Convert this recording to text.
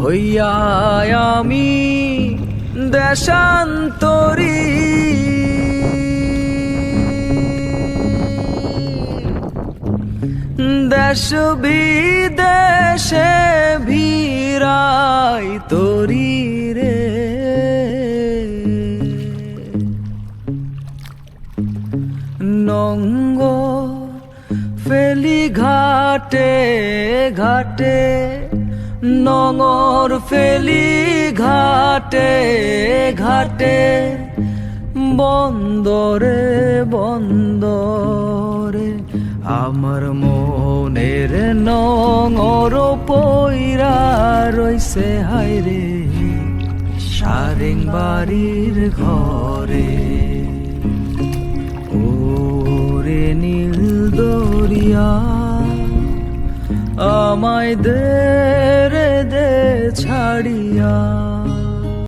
হইয়া আমি দেশান্তরী, দেশ বিদেশে ভিড়াই তরি রে। নঙ্গ ফেলি ঘাটে ঘাটে, নঙর ফেলি ঘাটে ঘাটে, বন্দরে বন্দরে আমার মনের নঙর পইরা রইছে হায়রে সারেং বাড়ির ঘরে। ওরে নীল দরিয়া আমায় দে রে দে ছাড়িয়া।